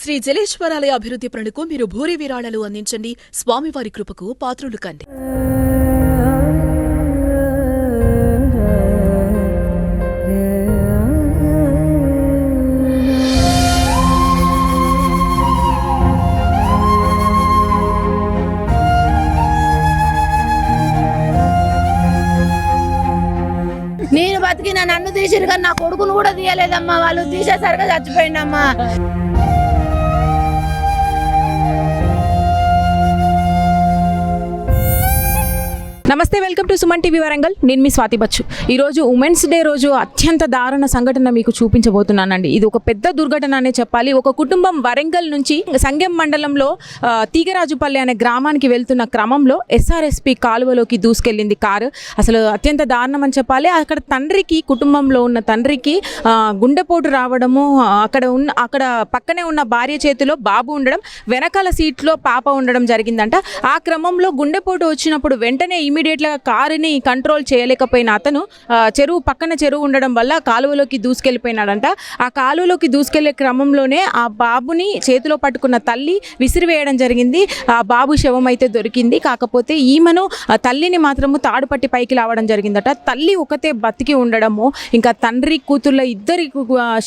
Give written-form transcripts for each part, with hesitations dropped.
శ్రీ జలేశ్వరాలయ అభివృద్ధి పనులకు మీరు భూరి విరాళాలు అందించండి. స్వామివారి కృపకు పాత్రులు కండి. నేను బతికిన నన్ను తీసిరు కానీ నా కొడుకును కూడా తీయలేదమ్మా. వాళ్ళు తీసేసరిగా చచ్చిపోయిందమ్మా. నమస్తే, welcome to Suman TV Warangal. నేను మీ స్వాతి బచ్చు. ఈరోజు ఉమెన్స్ డే రోజు అత్యంత దారుణ సంఘటన మీకు చూపించబోతున్నానండి. ఇది ఒక పెద్ద దుర్ఘటన అనే చెప్పాలి. ఒక కుటుంబం వరంగల్ నుంచి సంగెం మండలంలో తీగరాజుపల్లి అనే గ్రామానికి వెళ్తున్న క్రమంలో ఎస్ఆర్ఎస్పి కాలువలోకి దూసుకెళ్ళింది కారు. అసలు అత్యంత దారుణం అని చెప్పాలి. అక్కడ తండ్రికి, కుటుంబంలో ఉన్న తండ్రికి గుండెపోటు రావడము, అక్కడ పక్కనే ఉన్న భార్య చేతిలో బాబు ఉండడం, వెనకాల సీట్లో పాప ఉండడం జరిగిందంట. ఆ క్రమంలో గుండెపోటు వచ్చినప్పుడు వెంటనే ఇమీడియట్గా కారుని కంట్రోల్ చేయలేకపోయిన అతను పక్కన చెరువు ఉండడం వల్ల కాలువలోకి దూసుకెళ్ళిపోయినాడంట. ఆ కాలువలోకి దూసుకెళ్లే క్రమంలోనే ఆ బాబుని చేతిలో పట్టుకున్న తల్లి విసిరివేయడం జరిగింది. ఆ బాబు శవం అయితే దొరికింది. కాకపోతే ఈమెను తల్లిని మాత్రము తాడుపట్టి పైకి లావడం జరిగిందట. తల్లి ఒకతే బతికి ఉండడము, ఇంకా తండ్రి కూతుర్ల ఇద్దరి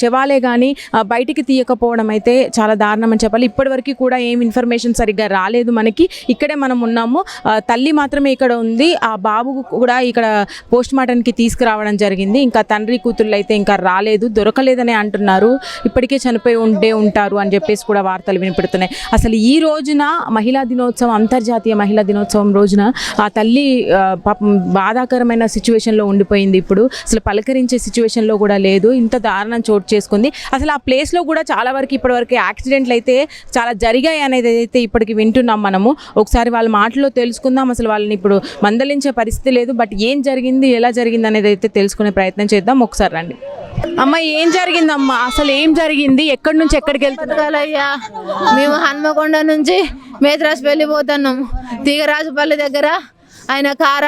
శవాలే కానీ బయటికి తీయకపోవడం అయితే చాలా దారుణం అని చెప్పాలి. ఇప్పటివరకు కూడా ఏం ఇన్ఫర్మేషన్ సరిగ్గా రాలేదు మనకి. ఇక్కడే మనం ఉన్నాము. తల్లి మాత్రమే ఇక్కడ ఉంది. ఆ బాబు కూడా ఇక్కడ పోస్ట్ మార్టంకి తీసుకురావడం జరిగింది. ఇంకా తండ్రి కూతుర్లు అయితే ఇంకా రాలేదు, దొరకలేదని అంటున్నారు. ఇప్పటికే చనిపోయి ఉంటారు అని చెప్పేసి కూడా వార్తలు వినపడుతున్నాయి. అసలు ఈ రోజున మహిళా దినోత్సవం, అంతర్జాతీయ మహిళా దినోత్సవం రోజున ఆ తల్లి పాపం బాధాకరమైన సిచ్యువేషన్లో ఉండిపోయింది. ఇప్పుడు అసలు పలకరించే సిచ్యువేషన్లో కూడా లేదు. ఇంత దారుణం చోటు చేసుకుంది. అసలు ఆ ప్లేస్లో కూడా చాలా వరకు ఇప్పటివరకు యాక్సిడెంట్లు అయితే చాలా జరిగాయి అనేది అయితే ఇప్పటికి వింటున్నాం మనము. ఒకసారి వాళ్ళ మాటల్లో తెలుసుకుందాం. అసలు వాళ్ళని ఇప్పుడు మందలించే పరిస్థితి లేదు. బట్ ఏం జరిగింది, ఎలా జరిగింది అనేది అయితే తెలుసుకునే ప్రయత్నం చేద్దాం. ఒకసారి రండి. అమ్మ, ఏం జరిగిందమ్మా? అసలు ఏం జరిగింది? ఎక్కడి నుంచి ఎక్కడికి వెళ్తున్నాయ్యా? మేము హన్మకొండ నుంచి మేద్రాస్ వెళ్ళిపోతున్నాం. తీగరాజుపల్లి దగ్గర ఆయన కారు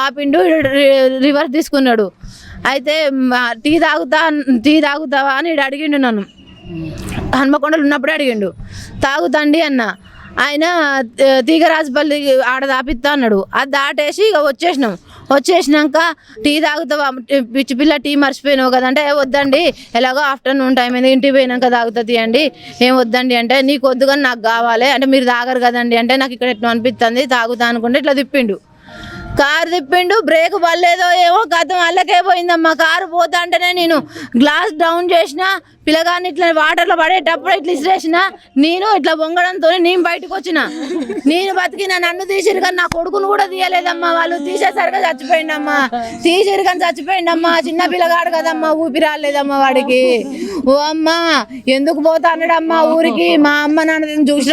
ఆపిండు రివర్స్ తీసుకున్నాడు. అయితే టీ తాగుతావా అని అడిగిండు నన్ను. హన్మకొండలు ఉన్నప్పుడే అడిగిండు. తాగుతండి అన్న. ఆయన తీగరాజుపల్లి ఆడ దాపిస్తా అన్నాడు. అది దాటేసి ఇక వచ్చేసినాక టీ తాగుతావా, పిచ్చి పిల్ల టీ మర్చిపోయినావు కదంటే వద్దండి, ఎలాగో ఆఫ్టర్నూన్ టైం అయింది, ఇంటికి పోయినాక తాగుతుంది అండి, ఏం వద్దండి అంటే నీకు వద్దు కానీ నాకు కావాలి అంటే మీరు తాగరు కదండి అంటే నాకు ఇక్కడ ఎట్లా అనిపిస్తుంది, తాగుతా అనుకుంటే ఇట్లా తిప్పిండు. కారు తిప్పిండు, బ్రేక్ పడలేదో ఏమో గతం అల్లకే పోయిందమ్మా. కారు పోతా అంటేనే నేను గ్లాస్ డౌన్ చేసిన, పిల్లగాన్ని ఇట్లా వాటర్లో పడేటప్పుడు ఇట్లా ఇసిరేసిన, నేను ఇట్లా వంగడంతో నేను బయటకు వచ్చిన. నేను బతికిన నన్ను తీసిరు కానీ నా కొడుకును కూడా తీయలేదమ్మా. వాళ్ళు తీసేసరిగా చచ్చిపోయిందమ్మా. తీసిరు కానీ చచ్చిపోయిందమ్మా. చిన్న పిల్లగాడు కదమ్మా, ఊపిరి రాలేదమ్మా వాడికి. ఓ అమ్మా ఎందుకు పోతా అన్నాడమ్మా ఊరికి. మా అమ్మ నాన్న చూసి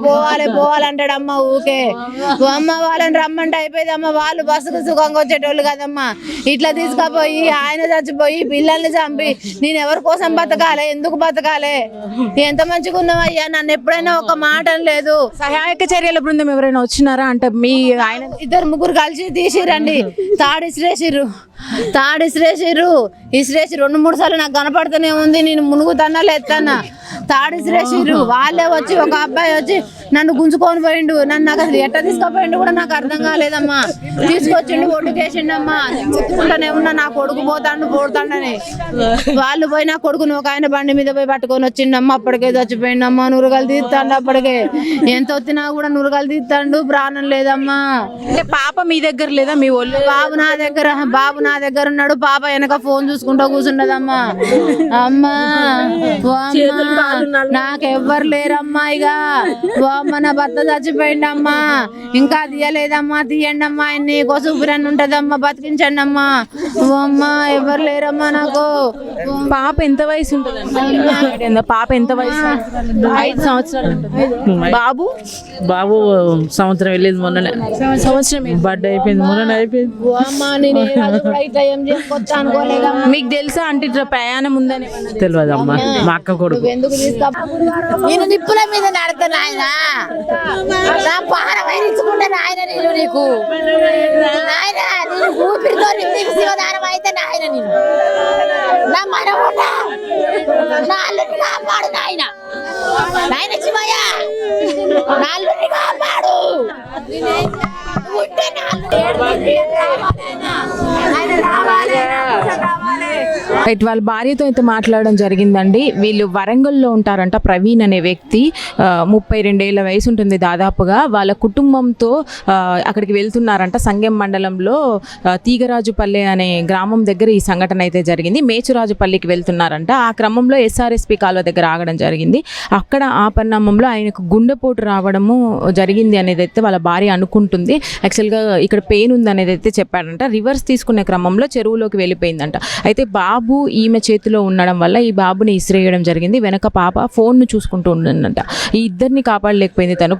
పోవాలంటాడమ్మా ఊకే. ఓ అమ్మ వాళ్ళని రమ్మంటే అయిపోయిందమ్మా. వాళ్ళు బస్సుకు సుఖంగా వచ్చేటోళ్ళు కదమ్మా. ఇట్లా తీసుకుపోయి ఆయన చచ్చిపోయి పిల్లల్ని చంపి నేను ఎవరి కోసం బతకాలి, ఎందుకు బతకాలి? ఎంత మంచిగా ఉన్నావయ్యా, నన్ను ఎప్పుడైనా ఒక మాట లేదు. సహాయక చర్యల బృందం ఎవరైనా వచ్చినారా అంటే మీ ఆయన? ఇద్దరు ముగ్గురు కలిసి తీసిరండి. తాడిసిరేసిర్రు 2-3 సార్లు నాకు కనపడుతూనే ఉంది. నేను మునుగుతానా లేస్తానా. తాడిసిరేసిర్రు. వాళ్ళే వచ్చి ఒక అబ్బాయి వచ్చి నన్ను గుంజుకొని పోయిండు. నాకు అసలు ఎట్లా తీసుకుపోయిండు కూడా నాకు అర్థం కాలేదమ్మా. తీసుకొచ్చిండు, ఒడ్డుకేసిండమ్మా. చెప్పుకుంటానే ఉన్నా నా కొడుకు పోతాడని. వాళ్ళు పోయి నా కొడుకుని ఒక ఆయన బండి మీద పోయి పట్టుకొని వచ్చిండమ్మా. అప్పటికే చచ్చిపోయిండమ్మా. నురగలు తీస్తాడు. అప్పటికే ఎంత వచ్చినా కూడా నురగలు తీస్తాడు. ప్రాణం లేదమ్మా. పాప మీ దగ్గర లేదా? మీ ఒళ్ళు? బాబు నా దగ్గర ఉన్నాడు. పాప వెనక ఫోన్ చూసుకుంటా కూర్చుండదమ్మా. అమ్మా నాకెవ్వరు లేరమ్మా. ఇక అమ్మ నా భర్త చచ్చిపోయిండమ్మా. ఇంకా తీయలేదమ్మా, తీయండి అమ్మా, ఆయన్ని కోసం ఊపిరని ఉంటదమ్మా, బతికించండి అమ్మా. అమ్మా ఎవరు లేరమ్మా నాకు. పాప ఎంత వయసు ఉంటుంది? పాప ఎంత వయసు? 5 సంవత్సరాలు ఉంటుంది. బాబు సంవత్సరం వెళ్ళేది. మొన్ననే సంవత్సరం బర్త్డే అయిపోయింది. మొన్న అయిపోయింది. మీకు తెలుసా అంటే ఇట్లా ప్రయాణం ఉందని? తెలియదు అమ్మా. మా అక్క కొడుకు. నేను నిప్పుల మీద నడతాను ఆయన. నా పానం వేయించుకుంటే నాయన నేను నీకు నాయన నేను ఊపిరితో శివదానం అయితే నాయన నేను నా మనవుడా నా అల్లుని కాపాడు నాయన. నాలుగుని కాపాడు. ఉంటే ఆయన రావాలి. రైట్, వాళ్ళ భార్యతో అయితే మాట్లాడడం జరిగిందండి. వీళ్ళు వరంగల్లో ఉంటారంట. ప్రవీణ్ అనే వ్యక్తి 32 ఏళ్ల వయసు ఉంటుంది దాదాపుగా. వాళ్ళ కుటుంబంతో అక్కడికి వెళ్తున్నారంట. సంగెం మండలంలో తీగరాజుపల్లె అనే గ్రామం దగ్గర ఈ సంఘటన అయితే జరిగింది. మేచురాజుపల్లికి వెళ్తున్నారంట. ఆ క్రమంలో ఎస్ఆర్ఎస్పి కాలువ దగ్గర ఆగడం జరిగింది. అక్కడ ఆ పరిణామంలో ఆయనకు గుండెపోటు రావడము జరిగింది అనేది అయితే వాళ్ళ భార్య అనుకుంటుంది. యాక్చువల్గా ఇక్కడ పెయిన్ ఉంది అనేది అయితే చెప్పాడంట. రివర్స్ తీసుకునే క్రమంలో చెరువులోకి వెళ్ళిపోయిందంట. అయితే బాబు ఈమె చేతిలో ఉండడం వల్ల ఈ బాబుని ఇసిరేయడం జరిగింది. వెనక పాప ఫోన్ను చూసుకుంటూ ఉందంట. ఈ ఇద్దరిని కాపాడలేకపోయింది తను.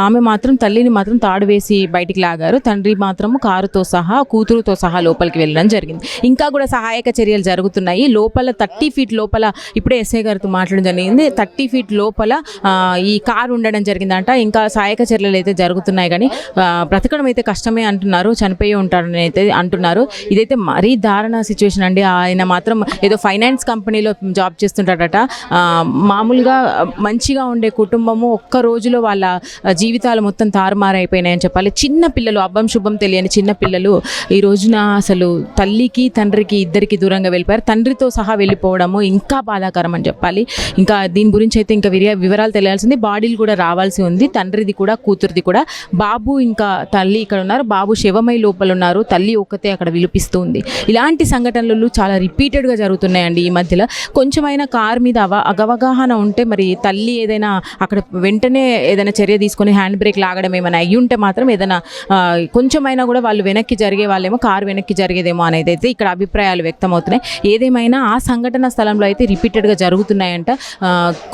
ఆమె మాత్రం తల్లిని మాత్రం తాడు వేసి బయటికి లాగారు. తండ్రి మాత్రం కారుతో సహా కూతురుతో సహా లోపలికి వెళ్ళడం జరిగింది. ఇంకా కూడా సహాయక చర్యలు జరుగుతున్నాయి. లోపల 30 ఫీట్ లోపల ఇప్పుడే ఎస్ఐ గారితో మాట్లాడడం జరిగింది. 30 ఫీట్ లోపల ఈ కారు ఉండడం జరిగిందంట. ఇంకా సహాయక చర్యలు అయితే జరుగుతున్నాయి కానీ బ్రతకడం అయితే కష్టమే అంటున్నారు. చనిపోయి ఉంటారని అయితే అంటున్నారు. ఇదైతే మరీ దారుణ సిచ్యువేషన్ అండి. ఆయన మాత్రం ఏదో ఫైనాన్స్ కంపెనీలో జాబ్ చేస్తుంటాడట. మామూలుగా మంచిగా ఉండే కుటుంబము ఒక్క రోజులో వాళ్ళ జీవితాలు మొత్తం తారుమారైపోయినాయని చెప్పాలి. చిన్న పిల్లలు, అబ్బం శుభం తెలియని చిన్న పిల్లలు ఈ రోజున అసలు తల్లికి తండ్రికి ఇద్దరికి దూరంగా వెళ్ళిపోయారు. తండ్రితో సహా వెళ్ళిపోవడము ఇంకా బాధాకరం అని చెప్పాలి. ఇంకా దీని గురించి అయితే ఇంకా వివరాలు తెలియాల్సింది. బాడీలు కూడా రావాల్సి ఉంది. తండ్రిది కూడా కూతురిది కూడా. బాబు ఇంకా తల్లి ఇక్కడ ఉన్నారు. బాబు శవమై లోపల ఉన్నారు. తల్లి ఒక్కతే అక్కడ విలుపిస్తుంది. ఇలాంటి సంఘటనలు చాలా రిపీటెడ్గా జరుగుతున్నాయండి ఈ మధ్యలో. కొంచెమైనా కార్ మీద అవగాహన ఉంటే మరి తల్లి ఏదైనా అక్కడ వెంటనే ఏదైనా చర్య తీసుకొని హ్యాండ్ బ్రేక్ లాగడం ఏమైనా అయ్యి ఉంటే మాత్రం ఏదైనా కొంచెమైనా కూడా వాళ్ళు వెనక్కి జరిగే వాళ్ళేమో కారు వెనక్కి జరిగేదేమో అనేది అయితే ఇక్కడ అభిప్రాయాలు వ్యక్తమవుతున్నాయి. ఏదేమైనా ఆ సంఘటన స్థలంలో అయితే రిపీటెడ్గా జరుగుతున్నాయంట.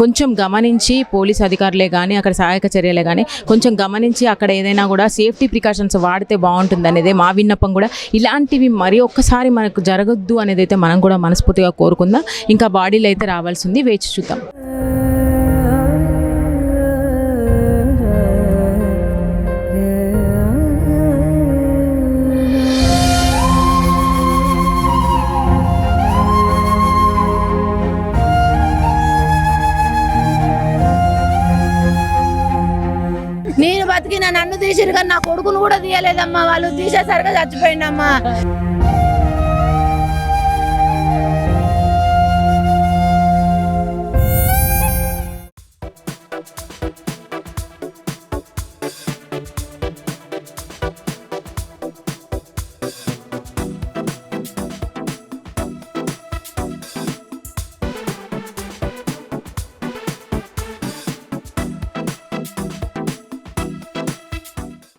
కొంచెం గమనించి పోలీస్ అధికారులే కానీ అక్కడ సహాయక చర్యలే కానీ కొంచెం గమనించి అక్కడ ఏదైనా కూడా సేఫ్టీ ప్రికాషన్స్ వాడితే బాగుంటుంది అనేదే మా విన్నపం కూడా. ఇలాంటివి మరి ఒక్కసారి మనకు జరగొద్దు అనేది అయితే మనం కూడా మనస్ఫూర్తిగా కోరుకుందాం. ఇంకా బాడీలు అయితే రావాల్సి ఉంది, వేచి చూద్దాం. నేను బతికిన నన్ను తీసిరు కానీ నా కొడుకును కూడా తీయలేదమ్మా. వాళ్ళు తీసేసరిగా చచ్చిపోయిందమ్మా.